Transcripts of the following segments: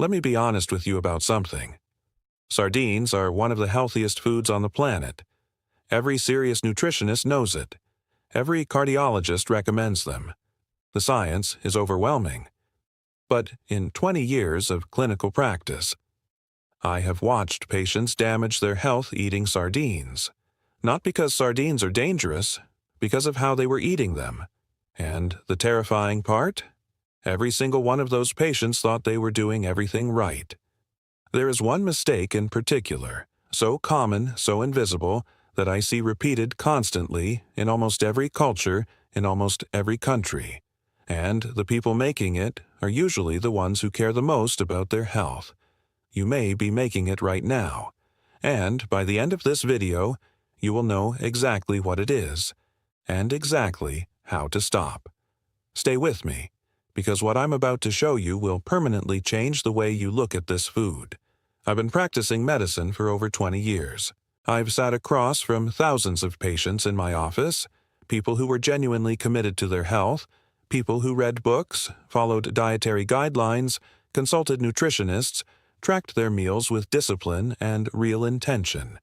Let me be honest with you about something. Sardines are one of the healthiest foods on the planet. Every serious nutritionist knows it. Every cardiologist recommends them. The science is overwhelming. But in 20 years of clinical practice, I have watched patients damage their health eating sardines. Not because sardines are dangerous, because of how they were eating them. And the terrifying part? Every single one of those patients thought they were doing everything right. There is one mistake in particular, so common, so invisible, that I see repeated constantly in almost every culture, in almost every country. And the people making it are usually the ones who care the most about their health. You may be making it right now. And by the end of this video, you will know exactly what it is, and exactly how to stop. Stay with me, because what I'm about to show you will permanently change the way you look at this food. I've been practicing medicine for over 20 years. I've sat across from thousands of patients in my office, people who were genuinely committed to their health, people who read books, followed dietary guidelines, consulted nutritionists, tracked their meals with discipline and real intention.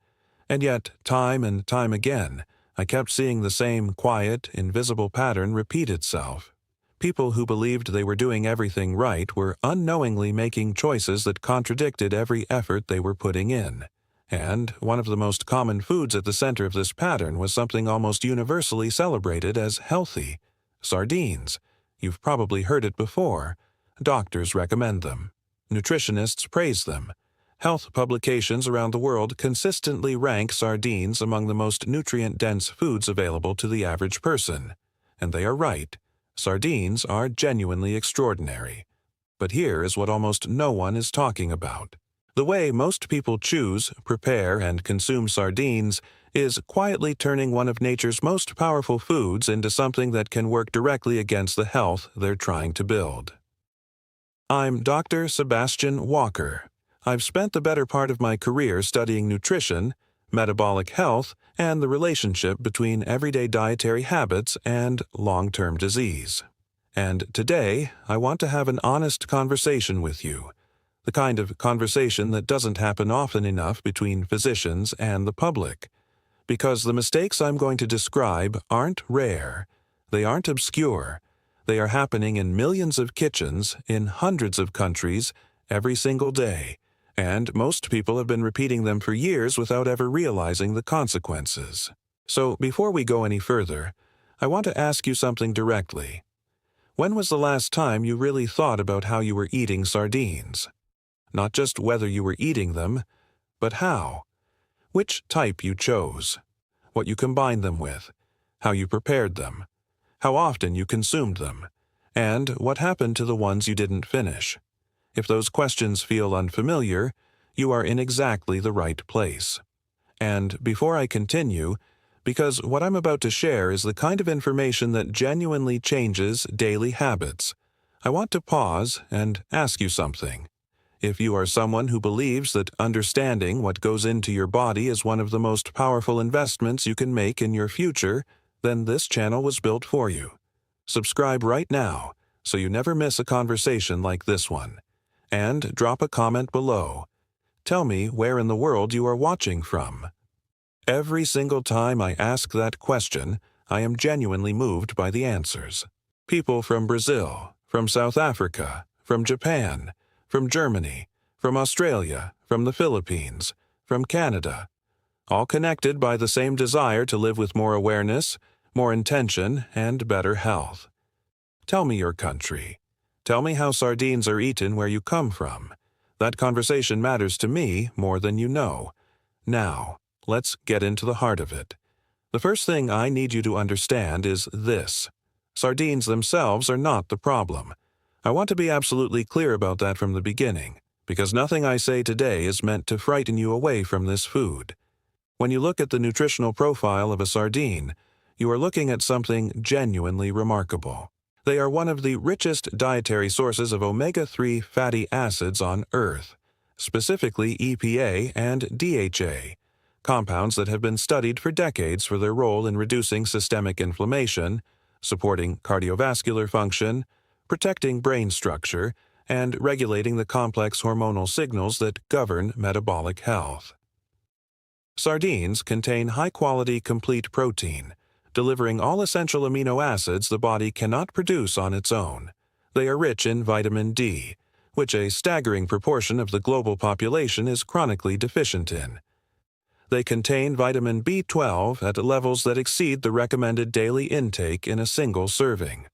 And yet, time and time again, I kept seeing the same quiet, invisible pattern repeat itself. People who believed they were doing everything right were unknowingly making choices that contradicted every effort they were putting in. And one of the most common foods at the center of this pattern was something almost universally celebrated as healthy: sardines. You've probably heard it before. Doctors recommend them. Nutritionists praise them. Health publications around the world consistently rank sardines among the most nutrient-dense foods available to the average person. And they are right. Sardines are genuinely extraordinary. But here is what almost no one is talking about. The way most people choose, prepare, and consume sardines is quietly turning one of nature's most powerful foods into something that can work directly against the health they're trying to build. I'm Dr. Sebastian Walker. I've spent the better part of my career studying nutrition, metabolic health, and the relationship between everyday dietary habits and long-term disease. And today, I want to have an honest conversation with you, the kind of conversation that doesn't happen often enough between physicians and the public. Because the mistakes I'm going to describe aren't rare, they aren't obscure, they are happening in millions of kitchens in hundreds of countries every single day. And most people have been repeating them for years without ever realizing the consequences. So before we go any further, I want to ask you something directly. When was the last time you really thought about how you were eating sardines? Not just whether you were eating them, but how. Which type you chose, what you combined them with, how you prepared them, how often you consumed them, and what happened to the ones you didn't finish. If those questions feel unfamiliar, you are in exactly the right place. And before I continue, because what I'm about to share is the kind of information that genuinely changes daily habits, I want to pause and ask you something. If you are someone who believes that understanding what goes into your body is one of the most powerful investments you can make in your future, then this channel was built for you. Subscribe right now so you never miss a conversation like this one. And drop a comment below. Tell me where in the world you are watching from. Every single time I ask that question, I am genuinely moved by the answers. People from Brazil, from South Africa, from Japan, from Germany, from Australia, from the Philippines, from Canada, all connected by the same desire to live with more awareness, more intention, and better health. Tell me your country. Tell me how sardines are eaten where you come from. That conversation matters to me more than you know. Now, let's get into the heart of it. The first thing I need you to understand is this. Sardines themselves are not the problem. I want to be absolutely clear about that from the beginning, because nothing I say today is meant to frighten you away from this food. When you look at the nutritional profile of a sardine, you are looking at something genuinely remarkable. They are one of the richest dietary sources of omega-3 fatty acids on Earth, specifically EPA and DHA, compounds that have been studied for decades for their role in reducing systemic inflammation, supporting cardiovascular function, protecting brain structure, and regulating the complex hormonal signals that govern metabolic health. Sardines contain high-quality complete protein, delivering all essential amino acids the body cannot produce on its own. They are rich in vitamin D, which a staggering proportion of the global population is chronically deficient in. They contain vitamin B12 at levels that exceed the recommended daily intake in a single serving.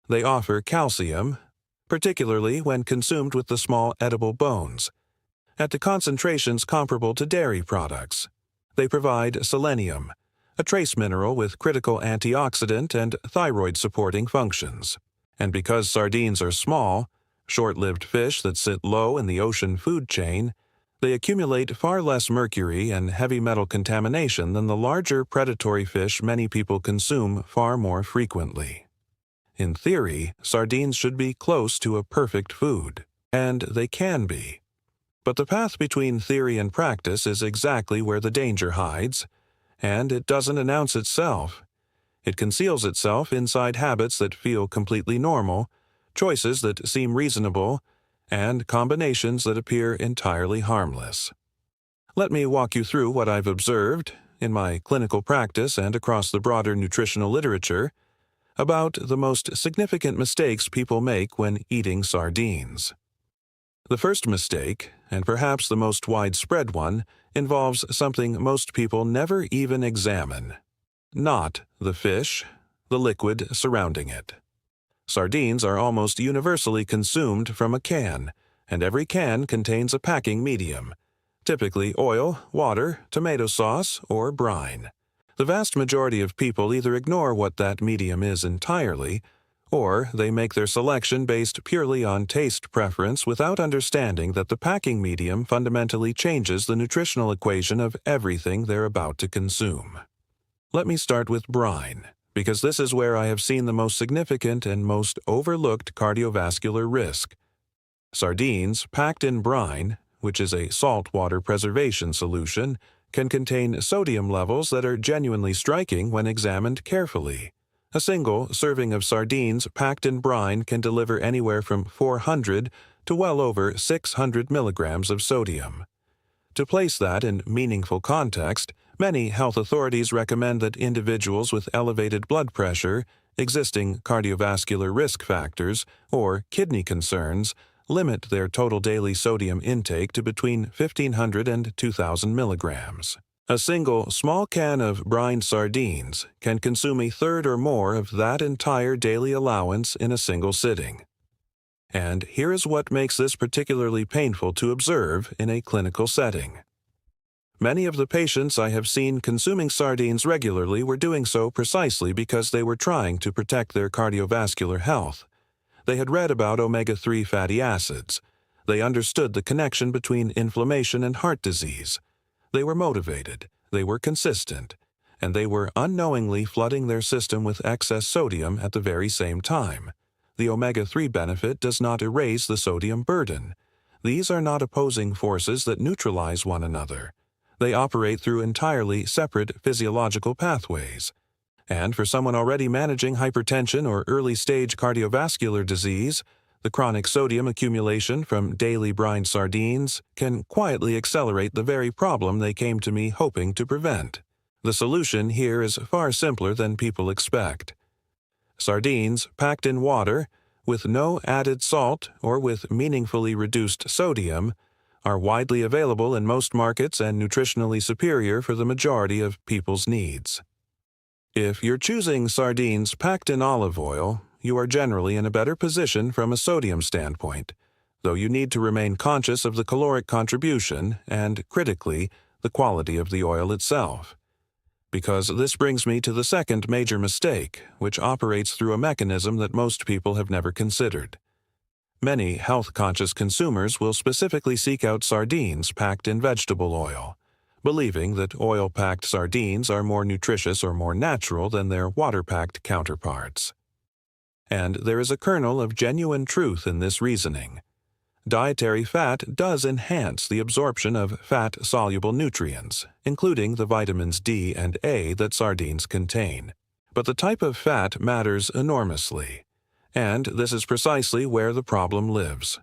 They offer calcium, particularly when consumed with the small edible bones, at the concentrations comparable to dairy products. They provide selenium, a trace mineral with critical antioxidant and thyroid-supporting functions. And because sardines are small, short-lived fish that sit low in the ocean food chain, they accumulate far less mercury and heavy metal contamination than the larger predatory fish many people consume far more frequently. In theory, sardines should be close to a perfect food, and they can be. But the path between theory and practice is exactly where the danger hides, and it doesn't announce itself. It conceals itself inside habits that feel completely normal, choices that seem reasonable, and combinations that appear entirely harmless. Let me walk you through what I've observed, in my clinical practice and across the broader nutritional literature, about the most significant mistakes people make when eating sardines. The first mistake, and perhaps the most widespread one, involves something most people never even examine. Not the fish, the liquid surrounding it. Sardines are almost universally consumed from a can, and every can contains a packing medium, typically oil, water, tomato sauce, or brine. The vast majority of people either ignore what that medium is entirely, or they make their selection based purely on taste preference without understanding that the packing medium fundamentally changes the nutritional equation of everything they're about to consume. Let me start with brine, because this is where I have seen the most significant and most overlooked cardiovascular risk. Sardines packed in brine, which is a saltwater preservation solution, can contain sodium levels that are genuinely striking when examined carefully. A single serving of sardines packed in brine can deliver anywhere from 400 to well over 600 milligrams of sodium. To place that in meaningful context, many health authorities recommend that individuals with elevated blood pressure, existing cardiovascular risk factors, or kidney concerns limit their total daily sodium intake to between 1,500 and 2,000 milligrams. A single small can of brine sardines can consume a third or more of that entire daily allowance in a single sitting. And here is what makes this particularly painful to observe in a clinical setting. Many of the patients I have seen consuming sardines regularly were doing so precisely because they were trying to protect their cardiovascular health. They had read about omega-3 fatty acids. They understood the connection between inflammation and heart disease. They were motivated, they were consistent, and they were unknowingly flooding their system with excess sodium at the very same time. The omega-3 benefit does not erase the sodium burden. These are not opposing forces that neutralize one another. They operate through entirely separate physiological pathways. And for someone already managing hypertension or early-stage cardiovascular disease, the chronic sodium accumulation from daily brine sardines can quietly accelerate the very problem they came to me hoping to prevent. The solution here is far simpler than people expect. Sardines packed in water, with no added salt or with meaningfully reduced sodium, are widely available in most markets and nutritionally superior for the majority of people's needs. If you're choosing sardines packed in olive oil, you are generally in a better position from a sodium standpoint, though you need to remain conscious of the caloric contribution and, critically, the quality of the oil itself. Because this brings me to the second major mistake, which operates through a mechanism that most people have never considered. Many health-conscious consumers will specifically seek out sardines packed in vegetable oil, believing that oil-packed sardines are more nutritious or more natural than their water-packed counterparts. And there is a kernel of genuine truth in this reasoning. Dietary fat does enhance the absorption of fat-soluble nutrients, including the vitamins D and A that sardines contain. But the type of fat matters enormously. And this is precisely where the problem lives.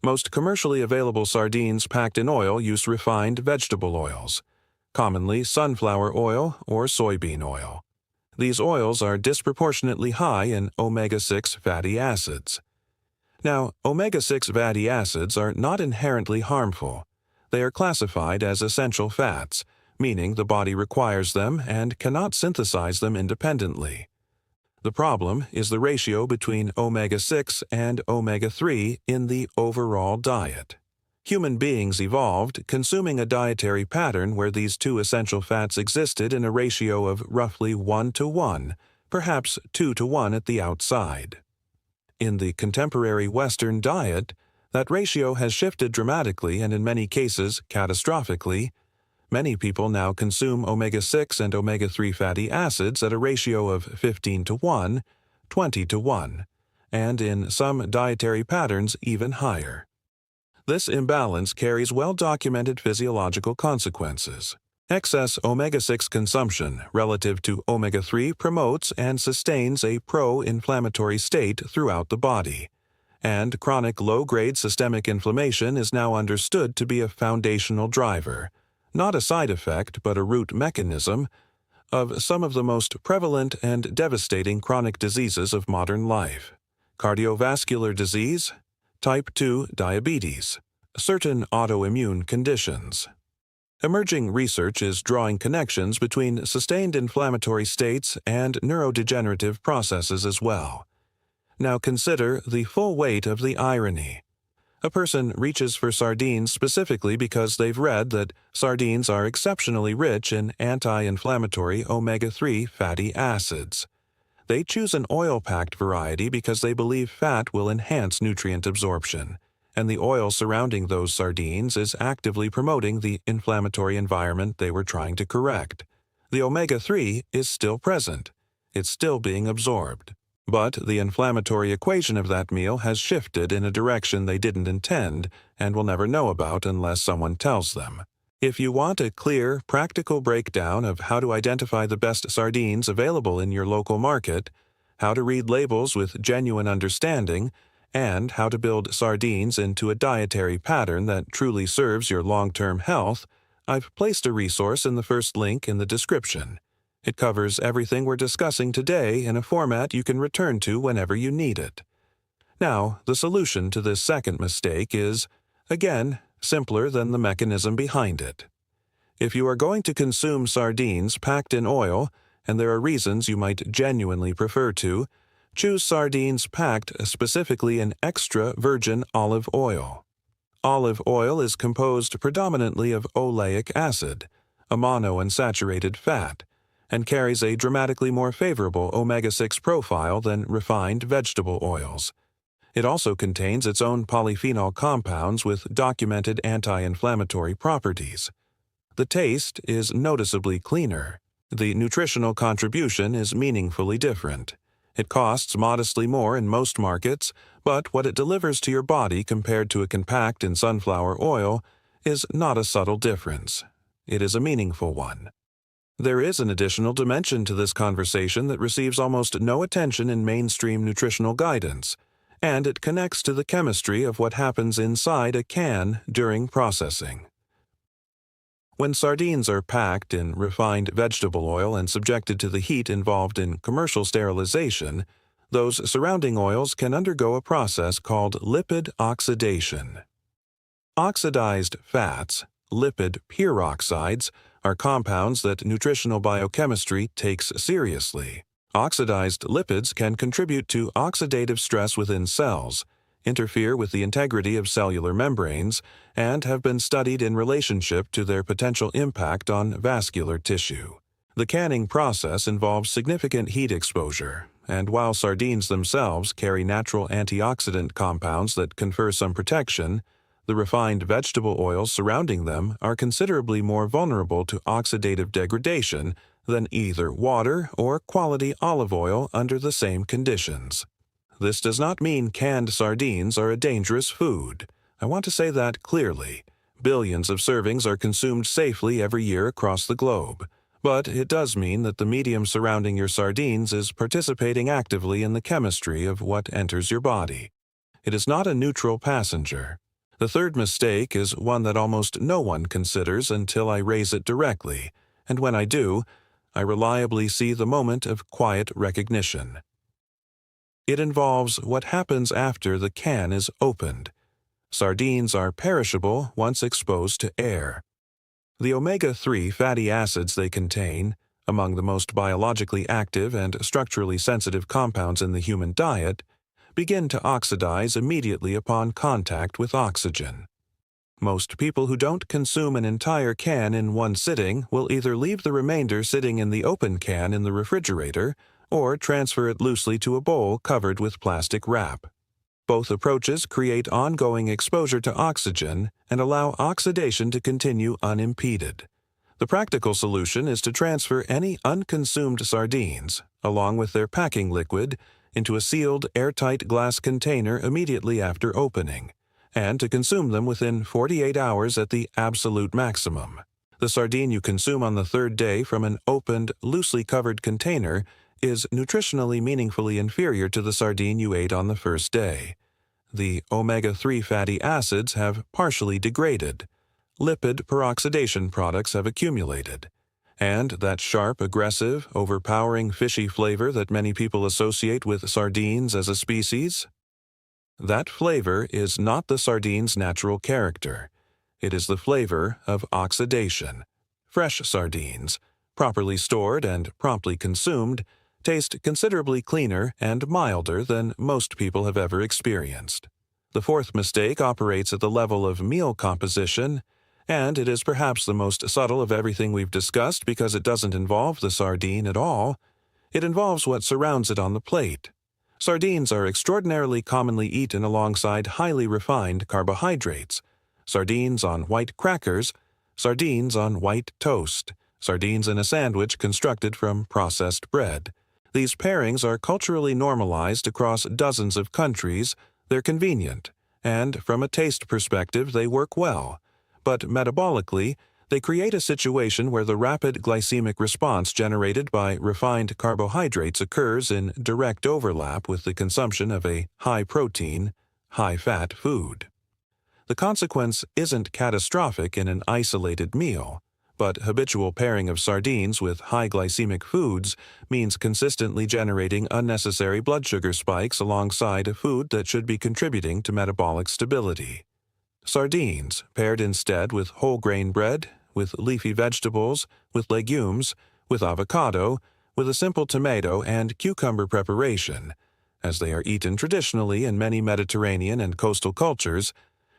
Most commercially available sardines packed in oil use refined vegetable oils, commonly sunflower oil or soybean oil. These oils are disproportionately high in omega-6 fatty acids. Now, omega-6 fatty acids are not inherently harmful. They are classified as essential fats, meaning the body requires them and cannot synthesize them independently. The problem is the ratio between omega-6 and omega-3 in the overall diet. Human beings evolved consuming a dietary pattern where these two essential fats existed in a ratio of roughly 1:1, perhaps 2:1 at the outside. In the contemporary Western diet, that ratio has shifted dramatically and in many cases catastrophically. Many people now consume omega-6 and omega-3 fatty acids at a ratio of 15:1, 20:1, and in some dietary patterns even higher. This imbalance carries well-documented physiological consequences. Excess omega-6 consumption relative to omega-3 promotes and sustains a pro-inflammatory state throughout the body, and chronic low-grade systemic inflammation is now understood to be a foundational driver, not a side effect but a root mechanism, of some of the most prevalent and devastating chronic diseases of modern life: cardiovascular disease, type 2 diabetes, certain autoimmune conditions. Emerging research is drawing connections between sustained inflammatory states and neurodegenerative processes as well. Now consider the full weight of the irony. A person reaches for sardines specifically because they've read that sardines are exceptionally rich in anti-inflammatory omega-3 fatty acids. They choose an oil-packed variety because they believe fat will enhance nutrient absorption, and the oil surrounding those sardines is actively promoting the inflammatory environment they were trying to correct. The omega-3 is still present. It's still being absorbed. But the inflammatory equation of that meal has shifted in a direction they didn't intend and will never know about unless someone tells them. If you want a clear, practical breakdown of how to identify the best sardines available in your local market, how to read labels with genuine understanding, and how to build sardines into a dietary pattern that truly serves your long-term health, I've placed a resource in the first link in the description. It covers everything we're discussing today in a format you can return to whenever you need it. Now, the solution to this second mistake is, again, simpler than the mechanism behind it. If you are going to consume sardines packed in oil, and there are reasons you might genuinely prefer to, choose sardines packed specifically in extra virgin olive oil. Olive oil is composed predominantly of oleic acid, a monounsaturated fat, and carries a dramatically more favorable omega-6 profile than refined vegetable oils. It also contains its own polyphenol compounds with documented anti-inflammatory properties. The taste is noticeably cleaner. The nutritional contribution is meaningfully different. It costs modestly more in most markets, but what it delivers to your body compared to a compact in sunflower oil is not a subtle difference. It is a meaningful one. There is an additional dimension to this conversation that receives almost no attention in mainstream nutritional guidance, and it connects to the chemistry of what happens inside a can during processing. When sardines are packed in refined vegetable oil and subjected to the heat involved in commercial sterilization, those surrounding oils can undergo a process called lipid oxidation. Oxidized fats, lipid peroxides, are compounds that nutritional biochemistry takes seriously. Oxidized lipids can contribute to oxidative stress within cells, interfere with the integrity of cellular membranes, and have been studied in relationship to their potential impact on vascular tissue. The canning process involves significant heat exposure, and while sardines themselves carry natural antioxidant compounds that confer some protection, the refined vegetable oils surrounding them are considerably more vulnerable to oxidative degradation than either water or quality olive oil under the same conditions. This does not mean canned sardines are a dangerous food. I want to say that clearly. Billions of servings are consumed safely every year across the globe. But it does mean that the medium surrounding your sardines is participating actively in the chemistry of what enters your body. It is not a neutral passenger. The third mistake is one that almost no one considers until I raise it directly, and when I do, I reliably see the moment of quiet recognition. It involves what happens after the can is opened. Sardines are perishable once exposed to air. The omega-3 fatty acids they contain, among the most biologically active and structurally sensitive compounds in the human diet, begin to oxidize immediately upon contact with oxygen. Most people who don't consume an entire can in one sitting will either leave the remainder sitting in the open can in the refrigerator or transfer it loosely to a bowl covered with plastic wrap. Both approaches create ongoing exposure to oxygen and allow oxidation to continue unimpeded. The practical solution is to transfer any unconsumed sardines, along with their packing liquid, into a sealed, airtight glass container immediately after opening, and to consume them within 48 hours at the absolute maximum. The sardine you consume on the third day from an opened, loosely covered container is nutritionally meaningfully inferior to the sardine you ate on the first day. The omega-3 fatty acids have partially degraded. Lipid peroxidation products have accumulated. And that sharp, aggressive, overpowering fishy flavor that many people associate with sardines as a species? That flavor is not the sardine's natural character. It is the flavor of oxidation. Fresh sardines, properly stored and promptly consumed, taste considerably cleaner and milder than most people have ever experienced. The fourth mistake operates at the level of meal composition, and it is perhaps the most subtle of everything we've discussed because it doesn't involve the sardine at all. It involves what surrounds it on the plate. Sardines are extraordinarily commonly eaten alongside highly refined carbohydrates. Sardines on white crackers, sardines on white toast, sardines in a sandwich constructed from processed bread. These pairings are culturally normalized across dozens of countries. They're convenient, and from a taste perspective they work well. But metabolically, they create a situation where the rapid glycemic response generated by refined carbohydrates occurs in direct overlap with the consumption of a high-protein, high-fat food. The consequence isn't catastrophic in an isolated meal, but habitual pairing of sardines with high glycemic foods means consistently generating unnecessary blood sugar spikes alongside a food that should be contributing to metabolic stability. Sardines, paired instead with whole grain bread, with leafy vegetables, with legumes, with avocado, with a simple tomato and cucumber preparation, as they are eaten traditionally in many Mediterranean and coastal cultures,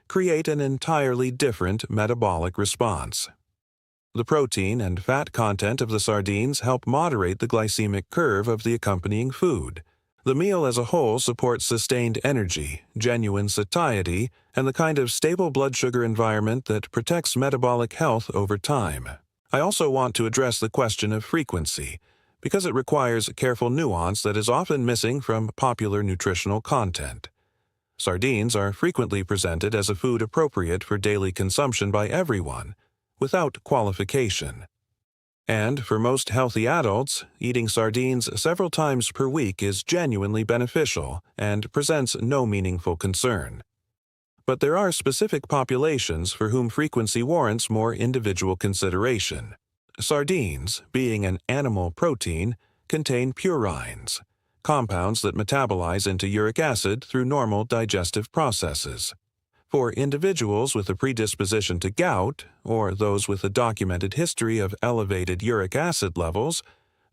create an entirely different metabolic response. The protein and fat content of the sardines help moderate the glycemic curve of the accompanying food. The meal as a whole supports sustained energy, genuine satiety, and the kind of stable blood sugar environment that protects metabolic health over time. I also want to address the question of frequency, because it requires careful nuance that is often missing from popular nutritional content. Sardines are frequently presented as a food appropriate for daily consumption by everyone, without qualification. And for most healthy adults, eating sardines several times per week is genuinely beneficial and presents no meaningful concern. But there are specific populations for whom frequency warrants more individual consideration. Sardines, being an animal protein, contain purines, compounds that metabolize into uric acid through normal digestive processes. For individuals with a predisposition to gout, or those with a documented history of elevated uric acid levels,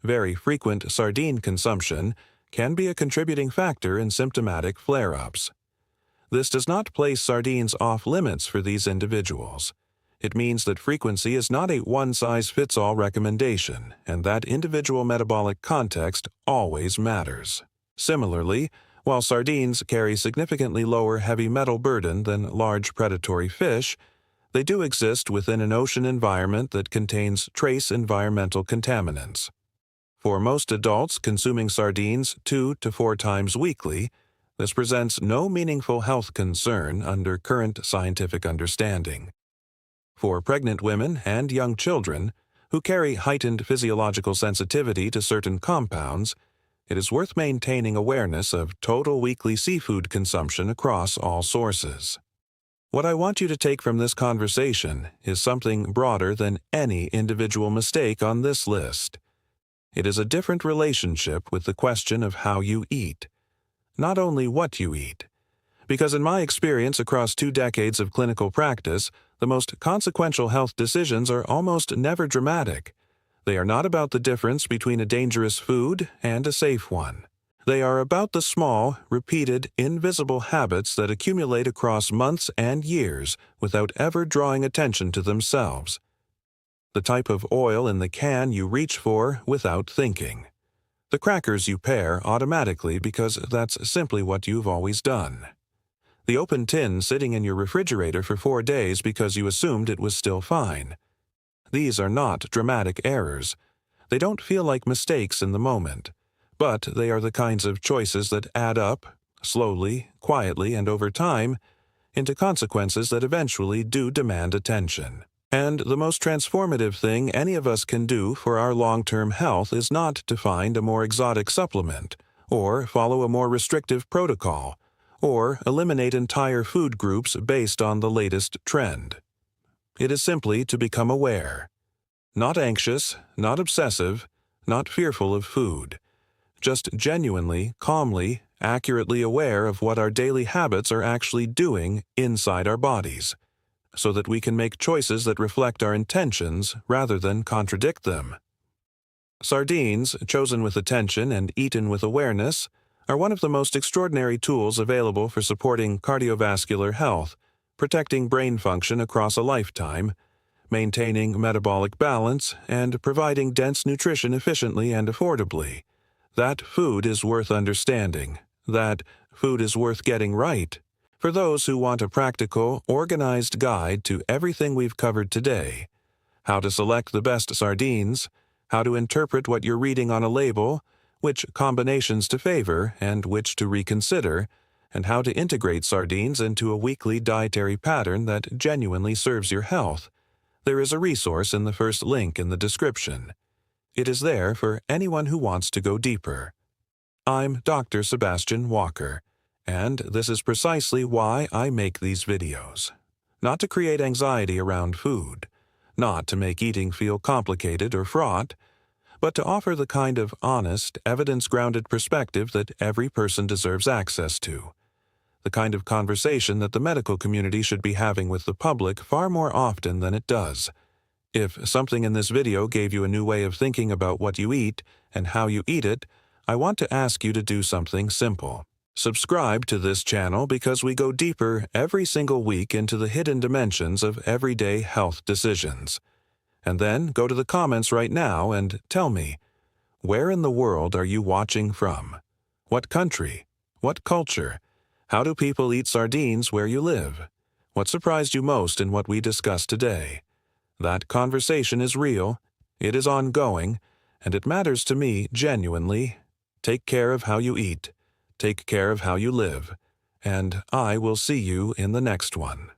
very frequent sardine consumption can be a contributing factor in symptomatic flare-ups. This does not place sardines off-limits for these individuals. It means that frequency is not a one-size-fits-all recommendation, and that individual metabolic context always matters. Similarly, while sardines carry significantly lower heavy metal burden than large predatory fish, they do exist within an ocean environment that contains trace environmental contaminants. For most adults consuming sardines 2 to 4 times weekly, this presents no meaningful health concern under current scientific understanding. For pregnant women and young children, who carry heightened physiological sensitivity to certain compounds, it is worth maintaining awareness of total weekly seafood consumption across all sources. What I want you to take from this conversation is something broader than any individual mistake on this list. It is a different relationship with the question of how you eat, not only what you eat. Because in my experience across 2 decades of clinical practice, the most consequential health decisions are almost never dramatic. They are not about the difference between a dangerous food and a safe one. They are about the small, repeated, invisible habits that accumulate across months and years without ever drawing attention to themselves. The type of oil in the can you reach for without thinking. The crackers you pair automatically because that's simply what you've always done. The open tin sitting in your refrigerator for 4 days because you assumed it was still fine. These are not dramatic errors. They don't feel like mistakes in the moment, but they are the kinds of choices that add up, slowly, quietly, and over time, into consequences that eventually do demand attention. And the most transformative thing any of us can do for our long-term health is not to find a more exotic supplement, or follow a more restrictive protocol, or eliminate entire food groups based on the latest trend. It is simply to become aware. Not anxious, not obsessive, not fearful of food. Just genuinely, calmly, accurately aware of what our daily habits are actually doing inside our bodies, so that we can make choices that reflect our intentions rather than contradict them. Sardines, chosen with attention and eaten with awareness, are one of the most extraordinary tools available for supporting cardiovascular health, protecting brain function across a lifetime, maintaining metabolic balance, and providing dense nutrition efficiently and affordably. That food is worth understanding. That food is worth getting right. For those who want a practical, organized guide to everything we've covered today, how to select the best sardines, how to interpret what you're reading on a label, which combinations to favor and which to reconsider, and how to integrate sardines into a weekly dietary pattern that genuinely serves your health, there is a resource in the first link in the description. It is there for anyone who wants to go deeper. I'm Dr. Sebastian Walker, and this is precisely why I make these videos. Not to create anxiety around food, not to make eating feel complicated or fraught, but to offer the kind of honest, evidence-grounded perspective that every person deserves access to. The kind of conversation that the medical community should be having with the public far more often than it does. If something in this video gave you a new way of thinking about what you eat and how you eat it, I want to ask you to do something simple. Subscribe to this channel because we go deeper every single week into the hidden dimensions of everyday health decisions. And then go to the comments right now and tell me, where in the world are you watching from? What country? What culture? How do people eat sardines where you live? What surprised you most in what we discussed today? That conversation is real, it is ongoing, and it matters to me genuinely. Take care of how you eat. Take care of how you live. And I will see you in the next one.